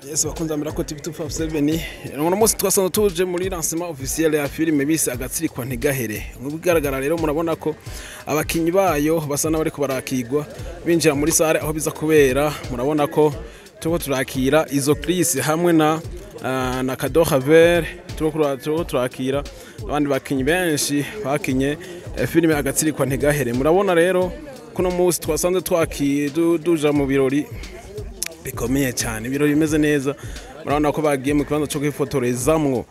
Yes, bakunze Miracle TV 257. Uno munsi twasanze tuje muri lancement officiel ya filime bise agatsirikwa ntigahere. Mubigaragara rero murabona ko abakinyi bayo basa n'abariko barakigwa binjira muri sare aho biza kubera. Murabona ko tuko turakira izo Chris hamwe na Kadoha Ver tuko turakira abandi bakinyi benshi bakinye filime agatsirikwa ntigahere. Murabona rero kuno munsi twasanze duja mu birori bikomeye cyane, ibirori bimeze neza. Murabona ko bagiye mu kibanza cyo kwifotorezamwo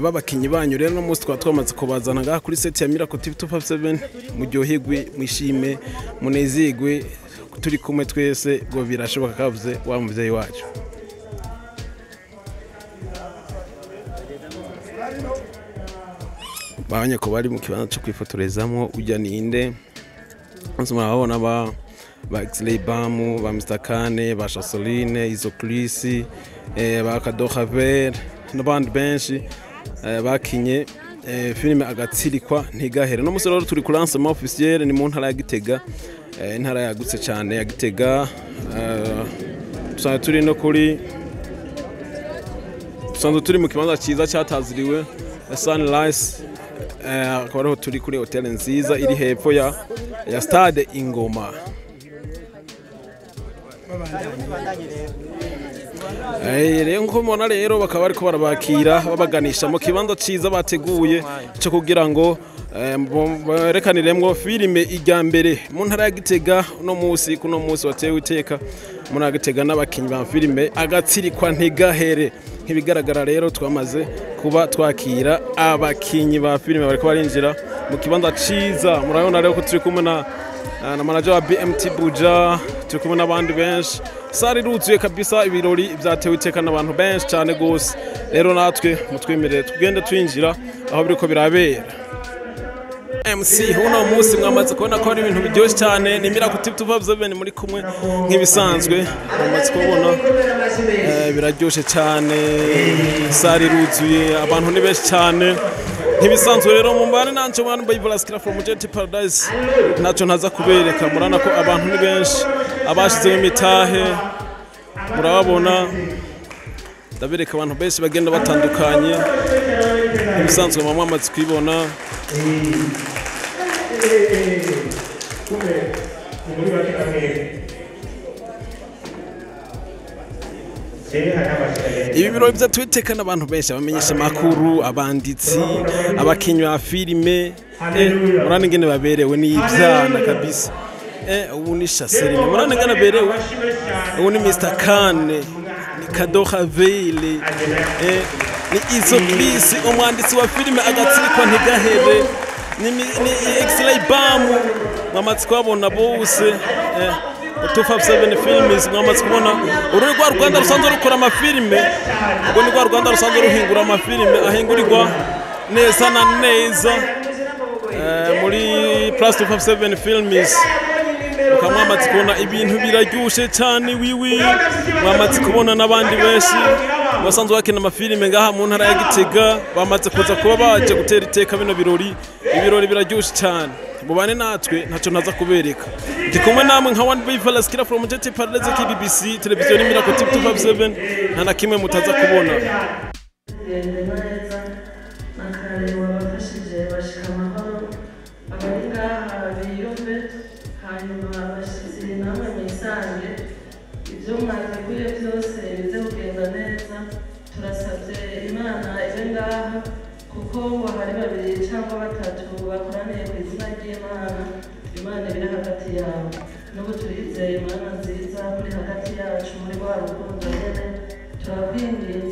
babakinyi banyu. Rero no munsi twamaze kubazana ngaha kuri set ya Miracle TV 257 mu ryohigwe mwishime munezigwe turi kumwe twese ngo birashoboka kavuze wa muvyeyi wacu. Babanye ko bari mu kibanza cyo kwifotorezamwo ujya ninde murabona ba Xley Bamu, ba Mr Kane, ba Chasoline, izo Chris, ba Kadoha Ver n'abandi benshi bakinye filime agatsirikwa ntigahere. No musoro turi ku lancement officiel ni mu ntara ya Gitega, intara yagutse cyane ya Gitega. Tusanzwe turi no kuri turi mu kibanza cyiza cyataziriwe Sunrise, akaba ariho turi kuri hotel nziza iri hepfo ya Stade Ingoma. Rero nko mubona rero bakaba bariko barabakira babaganisha mu kibanza ciza bateguye cyo kugira ngo berekaniremwo filime ijya mbere mu ntara ya Gitega. Kuno munsi watewe iteka muri Gitega n'abakinyi ba filime agatsirikwa ntigahere. Nk'ibigaragara rero twamaze kuba twakira abakinyi ba filime bariko barinjira mu kibanza ciza. Murabona rero ko turi kumwe na manager wa BMT Buja, turi kumwe n'abandi benshi. Sari ruzuye kabisa, ibirori byatewe iteka n'abantu benshi cyane gose. Rero natwe mutwemerere tugende twinjira aho biriko birabera. MC uno munsi mwamaze kubona ko ari ibintu biryoshye cyane. Ni Miracle TV 257 muri kumwe nk'ibisanzwe. Mwamaze kubona biraryoshe cyane, sari ruzuye, abantu ni benshi cyane ntibisanzwe. Rero mumbane nanje mwana Biblaskira from Jet Paradise naco ntaza kubereka. Murana ko abantu ni benshi abashize mu mitahe, murababona ndabereka abantu benshi bagenda batandukanye ntibisanzwe. Mwamaze kwibona ibi birori byatwitekana abantu benshi, abamenyesha makuru, abanditsi, abakinyi ba filime. Murana ingene baberewe n'ivyana kabisa. Ubu ni Chasoline, murana ingene baberewe. Ubu ni Mr Kane, ni Kadoha Veile, ni izo Chris umwanditsi wa filime agatsirikwa ntigahere, ni Xley Bamu. Mwamaze kubabona bose 257 films. Mwamaze kubona uru rwa Rwanda rusanzwe rukora amafilime, ubwo ni rwa Rwanda rusanzwe ruhingura amafilime ahingurirwa neza na neza muri plus 257 films. Mwamaze kubona ibintu biraryushe cyane wiwi. Mwamaze kubona n'abandi benshi basanzwe bakina amafilime ngaha mu ntara ya Gitega bamaze kuza kuba baje gutera iteka bino birori. Ibirori biraryushe cyane, mubane natwe ntacyo naza kubereka. Ndi kumwe namwe nka One Biblaskira from Jet Paradise KBBC televiziyo ni Miracle TV 257, nta na kimwe mutaza kubona. Kuko ngo hari babiri cyangwa batatu bakoraniye ku izina ry'Imana, Imana iri hagati yabo. N'ubu turizeye Imana nziza muri hagati yacu muri rwa rukundo nyene. Turakwinginze